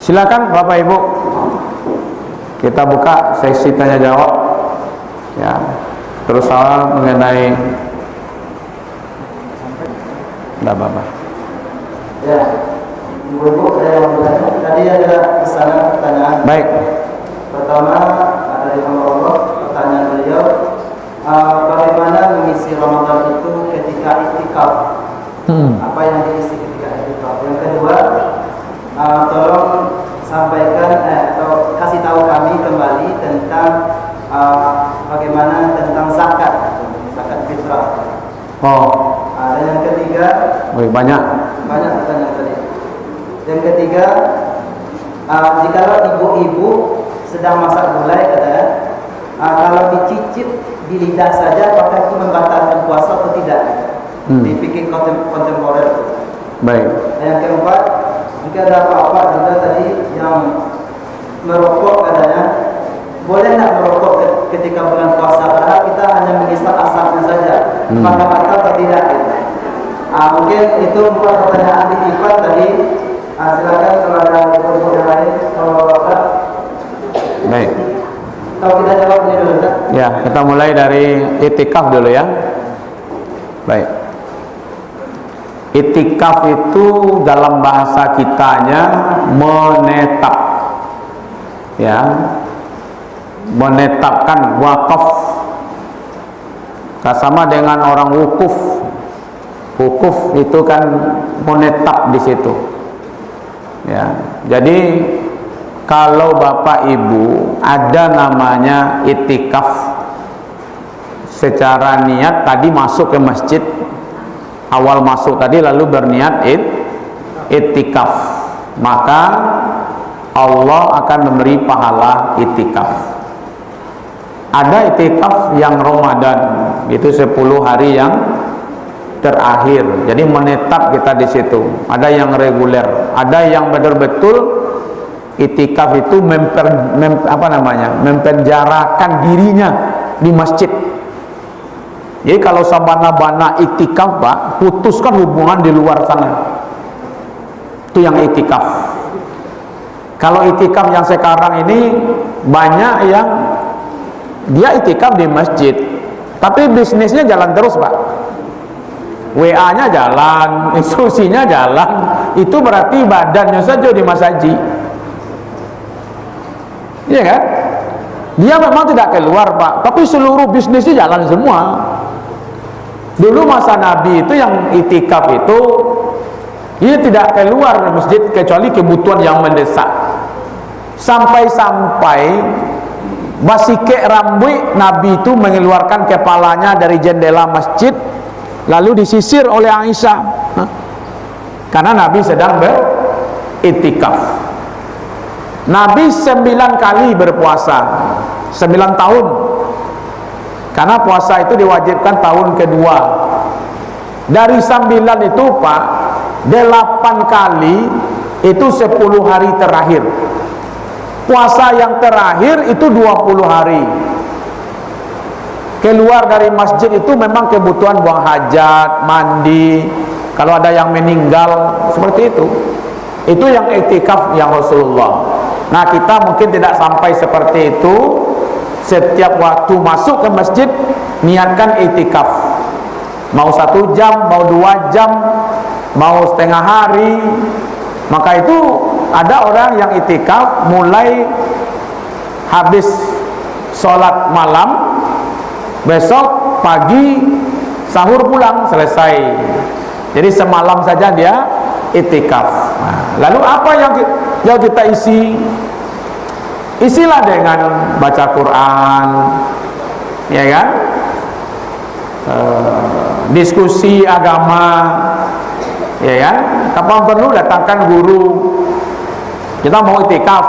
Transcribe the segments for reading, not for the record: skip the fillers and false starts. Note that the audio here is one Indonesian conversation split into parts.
Silakan Bapak Ibu, kita buka sesi tanya jawab ya, terus soal mengenai enggak apa-apa ya. Ibu-ibu, saya mau bertanya, tadi ada pertanyaan. Baik. Pertama dari Allah, pertanyaan beliau, bagaimana mengisi Ramadan itu ketika itikaf? Apa yang diisi ketika itikaf? Yang kedua, tolong sampaikan atau kasih tahu kami kembali tentang bagaimana tentang zakat fitrah. Dan yang ketiga, banyak pertanyaan tadi. Yang ketiga, jikalau ibu-ibu sedang masak gulai, katanya, kalau dicicip di lidah saja, apakah itu membatalkan puasa atau tidak? Di fikih kontemporer. Baik. Yang keempat, jika ada apa-apa juga tadi yang merokok, katanya, boleh tidak merokok ketika bulan puasa? Padahal kita hanya mengisap asapnya saja, maka batal atau tidak? Gitu. Mungkin itu 4 pertanyaan di IPAD tadi. Silakan kalau ada ibu-ibu yang lain, kalau Bapak. Baik. Kalau kita jawab ini dulu, Ustaz. Ya, kita mulai dari itikaf dulu ya. Baik. Itikaf itu dalam bahasa kitanya menetap. Ya. Menetapkan, wakaf. Sama dengan orang wukuf. Wukuf itu kan menetap di situ. Ya. Jadi kalau Bapak Ibu ada namanya itikaf, secara niat tadi masuk ke masjid, awal masuk tadi lalu berniat itikaf, maka Allah akan memberi pahala itikaf. Ada itikaf yang Ramadan, itu 10 hari yang terakhir, jadi menetap kita di situ. Ada yang reguler, ada yang betul-betul itikaf itu mempenjarakan dirinya di masjid. Jadi kalau sabana-bana itikaf, Pak, putuskan hubungan di luar sana. Itu yang itikaf. Kalau itikaf yang sekarang ini banyak yang dia itikaf di masjid, tapi bisnisnya jalan terus, Pak. WA-nya jalan, instruksinya jalan, itu berarti badannya saja di masaji. Iya kan? Dia memang tidak keluar, Pak, tapi seluruh bisnisnya jalan semua. Dulu masa Nabi itu yang itikaf itu dia tidak keluar dari masjid kecuali kebutuhan yang mendesak. Sampai-sampai basike rambut Nabi itu mengeluarkan kepalanya dari jendela masjid, lalu disisir oleh Aisyah, karena Nabi sedang beritikaf. Nabi 9 kali berpuasa, 9 tahun, karena puasa itu diwajibkan tahun kedua. Dari 9 itu, Pak, 8 kali itu 10 hari terakhir. Puasa yang terakhir itu 20 hari. Keluar dari masjid itu memang kebutuhan buang hajat, mandi, kalau ada yang meninggal, seperti itu. Itu yang itikaf yang Rasulullah. Nah, kita mungkin tidak sampai seperti itu. Setiap waktu masuk ke masjid niatkan itikaf. Mau 1 jam, mau 2 jam, mau setengah hari. Maka itu ada orang yang itikaf mulai habis sholat malam, besok pagi sahur pulang, selesai. Jadi semalam saja dia itikaf. Lalu apa yang kita isi? Isilah dengan baca Quran, ya kan? Diskusi agama, ya kan? Kapan perlu datangkan guru. Kita mau itikaf,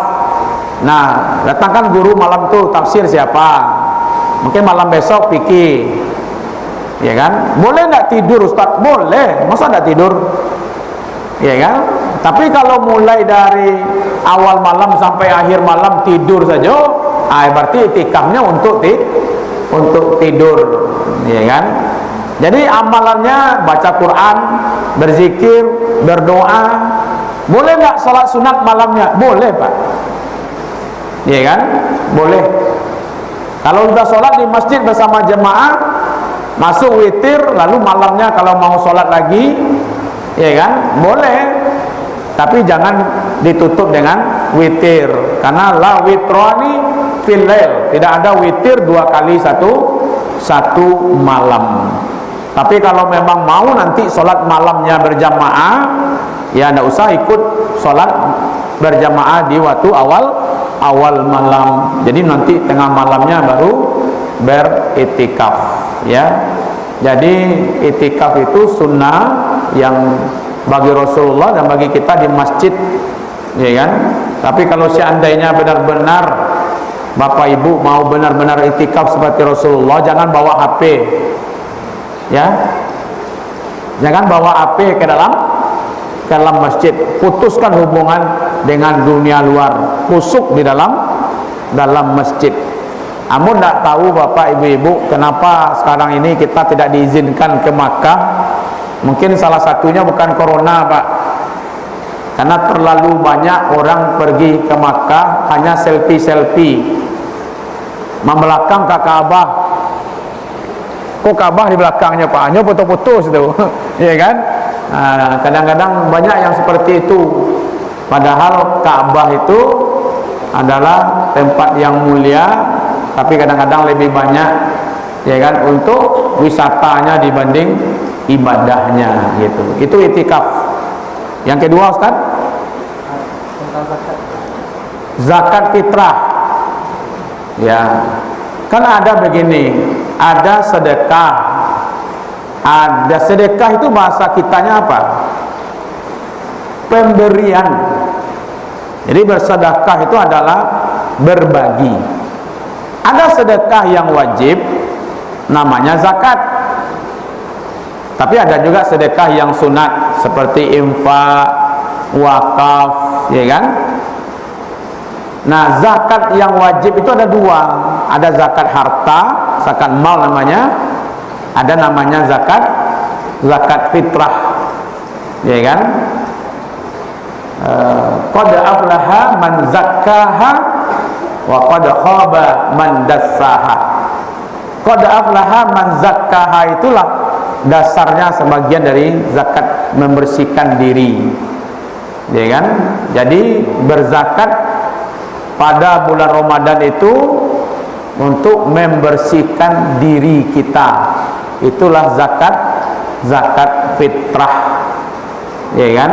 nah datangkan guru malam tuh tafsir siapa? Mungkin malam besok fikih, ya kan? Boleh nggak tidur, Ustaz? Boleh, masa nggak tidur? Ya kan? Tapi kalau mulai dari awal malam sampai akhir malam tidur saja, berarti itikafnya untuk tidur, ya kan? Jadi amalannya baca Quran, berzikir, berdoa, Boleh nggak salat sunat malamnya? Boleh, Pak. Iya kan? Boleh. Kalau sudah sholat di masjid bersama jemaah, masuk witir, lalu malamnya kalau mau sholat lagi, ya kan? Boleh. Tapi jangan ditutup dengan witir, karena la witrani fil lail, tidak ada witir 2 kali satu malam. Tapi kalau memang mau nanti sholat malamnya berjamaah, ya tidak usah ikut sholat berjamaah di waktu awal malam. Jadi nanti tengah malamnya baru beritikaf, ya. Jadi itikaf itu sunnah yang bagi Rasulullah dan bagi kita di masjid, ya kan. Tapi kalau seandainya benar-benar Bapak Ibu mau benar-benar itikaf seperti Rasulullah, jangan bawa HP, ya. Jangan bawa HP ke dalam masjid. Putuskan hubungan dengan dunia luar, kusuk di dalam masjid. Namun tidak tahu Bapak Ibu-ibu kenapa sekarang ini kita tidak diizinkan ke Makkah. Mungkin salah satunya bukan corona, Pak, karena terlalu banyak orang pergi ke Makkah hanya selfie membelakang ke Ka'bah. Kok Ka'bah di belakangnya, Pak? Hanya foto-foto itu. Ya kan? Kadang-kadang banyak yang seperti itu, padahal Ka'bah itu adalah tempat yang mulia, tapi kadang-kadang lebih banyak, ya kan, untuk wisatanya dibanding ibadahnya, gitu. Itu itikaf. Yang kedua, Ustaz, zakat fitrah. Ya, kan ada begini, ada sedekah. Ada sedekah itu bahasa kitanya apa? Pemberian. Jadi bersedekah itu adalah berbagi. Ada sedekah yang wajib, namanya zakat. Tapi ada juga sedekah yang sunat, seperti infak, wakaf, ya kan? Nah, zakat yang wajib itu ada 2. Ada zakat harta, zakat mal namanya. Ada namanya zakat fitrah, ya kan? Qad aflaha man zakkaha wa qad khaba man dassaha. Qad aflaha man zakkaha itulah dasarnya sebagian dari zakat, membersihkan diri, ya kan? Jadi berzakat pada bulan Ramadan itu untuk membersihkan diri kita. Itulah zakat fitrah, ya kan?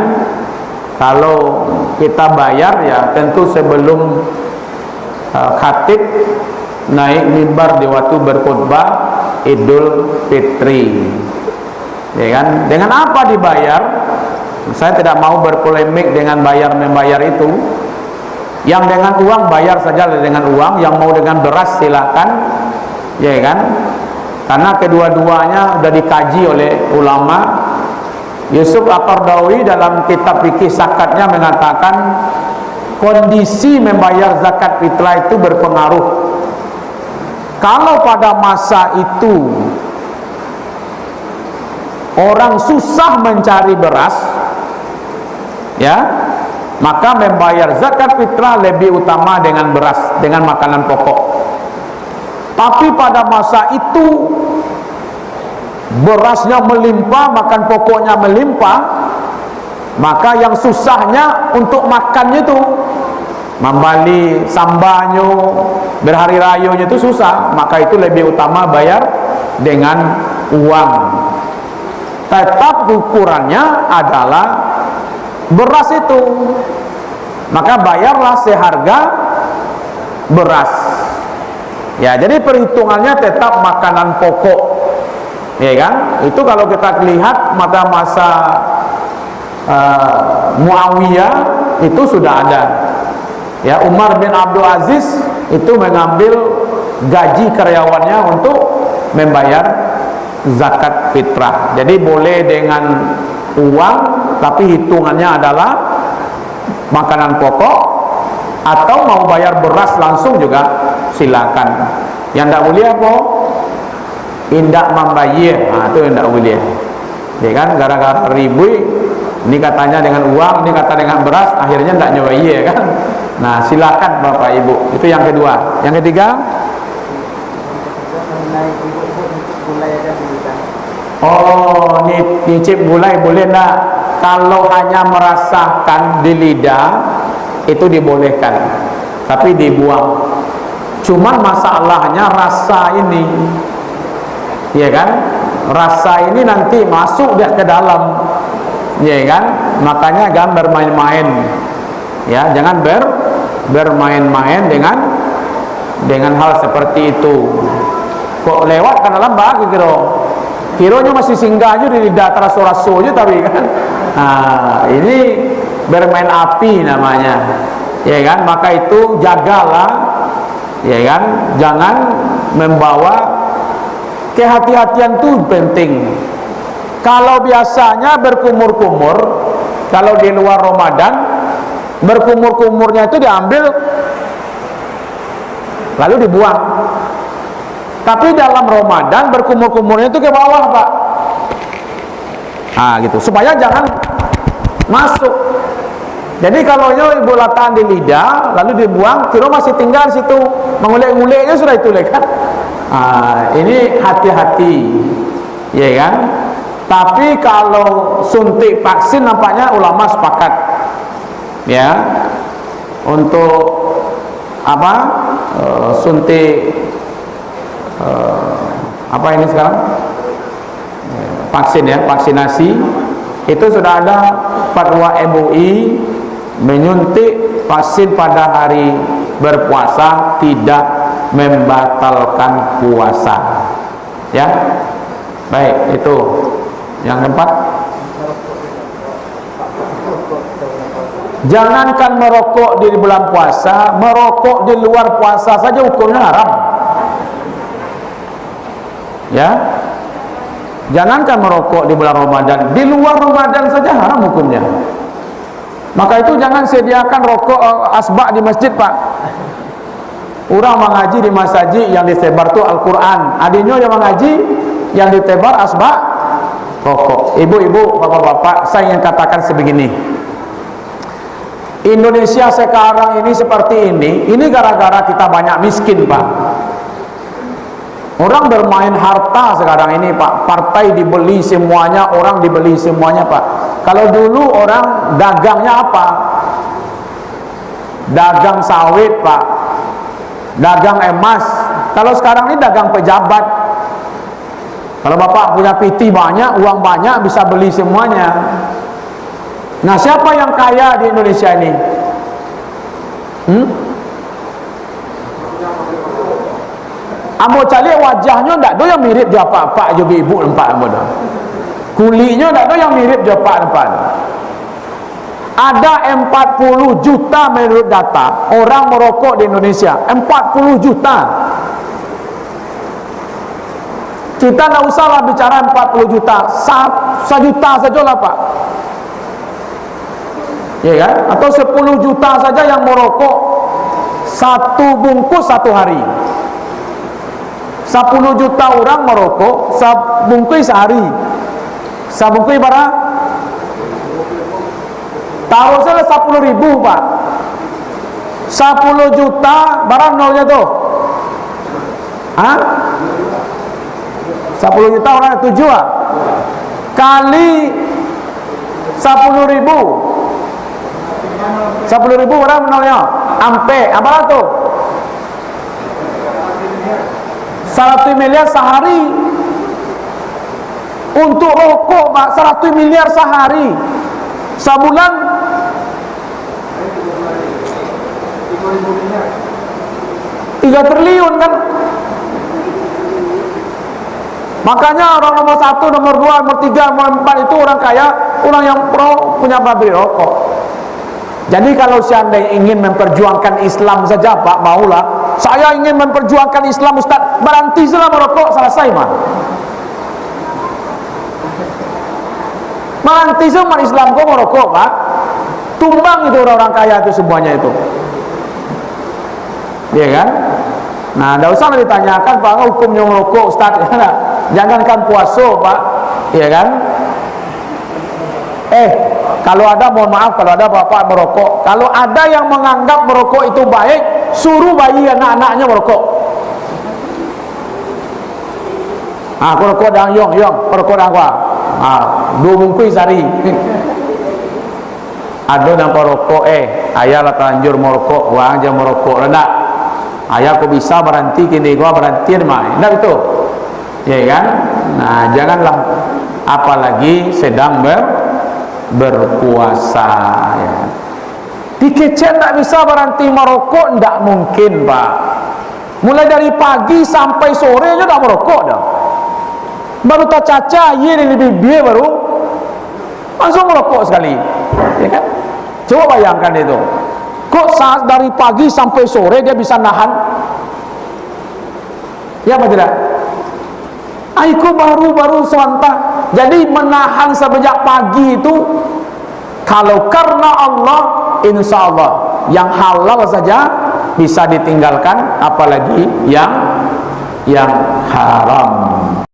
Kalau kita bayar, ya tentu sebelum khatib naik mimbar di waktu berkhutbah Idul Fitri, ya kan? Dengan apa dibayar? Saya tidak mau berpolemik dengan bayar-membayar itu. Yang dengan uang bayar saja dengan uang, yang mau dengan beras silakan, ya kan? Karena kedua-duanya sudah dikaji oleh ulama. Yusuf Al-Qaradawi dalam kitab fikih zakatnya mengatakan kondisi membayar zakat fitrah itu berpengaruh. Kalau pada masa itu orang susah mencari beras, ya, maka membayar zakat fitrah lebih utama dengan beras, dengan makanan pokok. Tapi pada masa itu berasnya melimpah, makan pokoknya melimpah, maka yang susahnya untuk makannya itu, membali sambanyo, berhari rayanya itu susah, maka itu lebih utama bayar dengan uang. Tetap ukurannya adalah beras itu, maka bayarlah seharga beras. Ya, jadi perhitungannya tetap makanan pokok, ya kan? Itu kalau kita lihat pada masa Muawiyah itu sudah ada. Ya, Umar bin Abdul Aziz itu mengambil gaji karyawannya untuk membayar zakat fitrah. Jadi boleh dengan uang, tapi hitungannya adalah makanan pokok, atau mau bayar beras langsung juga silakan. Yang tidak boleh apa? Indak membayar, itu yang tidak boleh. Ya kan, gara-gara ribui Ini katanya dengan uang, ini kata dengan beras, akhirnya tidak nyoba iya kan. Nah silakan Bapak Ibu. Itu yang kedua. Yang ketiga, oh nyicip gulai boleh enggak? Kalau hanya merasakan di lidah itu dibolehkan, tapi dibuang. Cuman masalahnya rasa ini, ya kan? Rasa ini nanti masuk dia ke dalam, ya kan? Makanya jangan bermain-main, ya, jangan bermain-main dengan hal seperti itu. Kok lewat ke dalam bagi kironya masih singgah aja di lidah raso-raso aja tapi kan. Nah, ini bermain api namanya, ya kan? Maka itu jagalah, ya kan? Jangan membawa, kehati-hatian itu penting. Kalau biasanya berkumur-kumur, kalau di luar Ramadan berkumur-kumurnya itu diambil lalu dibuang. Tapi dalam Ramadan berkumur-kumurnya itu ke bawah, Pak. Nah, gitu. Supaya jangan masuk. Jadi kalau ibu letakkan di lidah lalu dibuang, kira masih tinggal di situ, mengulek-nguleknya sudah itu kan. Nah, ini hati-hati, ya kan? Tapi kalau suntik vaksin nampaknya ulama sepakat, ya, untuk apa? Suntik apa ini sekarang? Vaksin ya, vaksinasi itu sudah ada fatwa MUI menyuntik vaksin pada hari berpuasa tidak membatalkan puasa, ya. Baik, itu yang keempat. Jangankan merokok di bulan puasa, merokok di luar puasa saja hukumnya haram, ya. Jangankan merokok di bulan Ramadan, di luar Ramadan saja haram hukumnya. Maka itu jangan sediakan rokok asbak di masjid, Pak. Orang mengaji di masjid yang disebar tu Al-Quran, adinyo yang mengaji yang ditebar asbak rokok. Ibu-ibu, bapak-bapak, saya ingin katakan sebegini. Indonesia sekarang ini seperti ini gara-gara kita banyak miskin, Pak. Orang bermain harta sekarang ini, Pak. Partai dibeli semuanya, orang dibeli semuanya, Pak. Kalau dulu orang dagangnya apa? Dagang sawit, Pak. Dagang emas. Kalau sekarang ini dagang pejabat. Kalau Bapak punya PT banyak, uang banyak, bisa beli semuanya. Nah, siapa yang kaya di Indonesia ini? Ambo cari wajahnya ndak ada yang mirip dia apa-apa juga ibu nampak ambo dah. Kulitnya ndak ada yang mirip dia apa-apa. Ada 40 juta menurut data orang merokok di Indonesia. 40 juta. Kita nggak usahlah bicara 40 juta, 1 juta saja lah, Pak. Ya kan? Atau 10 juta saja yang merokok satu bungkus satu hari. 10 juta orang merokok sebungkus sehari. Sebungkus berapa? Taruh saja 10.000, Pak. 10 juta barang nolnya tuh. Hah? 10 juta orang 7 ah? Kali 10.000. 10.000 berapa nolnya? Ampe, apa tuh? 100 miliar sehari. Untuk rokok, Pak, 100 miliar sehari. Sebulan 3 triliun kan. Makanya orang nomor 1, nomor 2, nomor 3, nomor 4 itu orang kaya, orang yang pro punya pabrik rokok. Jadi kalau seandainya ingin memperjuangkan Islam saja, Pak, maulah saya ingin memperjuangkan Islam, Ustaz, berhenti saja merokok, selesai, mah. Berhenti saja Islam kok merokok, Pak. Tumbang itu orang-orang kaya itu semuanya itu. Iya kan? Nah, tidak usah ditanyakan, Pak, hukumnya merokok, Ustaz, ya, nah. Jangankan puasa, Pak, iya kan? Kalau ada, mohon maaf, kalau ada bapak merokok, kalau ada yang menganggap merokok itu baik, suruh bayi anak-anaknya merokok. Aku rokok dah yong, rokok dah apa? 2 bungkus sehari. Ada yang merokok, ayah lah terlanjur merokok, wang aja merokok rendah. Ayah kok bisa berhenti kini gua berhenti mah. Enggak itu. Ya kan? Nah, janganlah apalagi sedang berpuasa ya. Dikecet tak bisa berhenti merokok, tidak mungkin Pak. Mulai dari pagi sampai sore aja tak merokok dah. Baru tak caca, ye lebih biar baru langsung merokok sekali, ya kan? Coba bayangkan itu. Kok saat dari pagi sampai sore dia bisa nahan? Ya apa tidak? Aku baru sementara. Jadi menahan sejak pagi itu, kalau karena Allah, insya Allah yang halal saja bisa ditinggalkan, apalagi yang haram.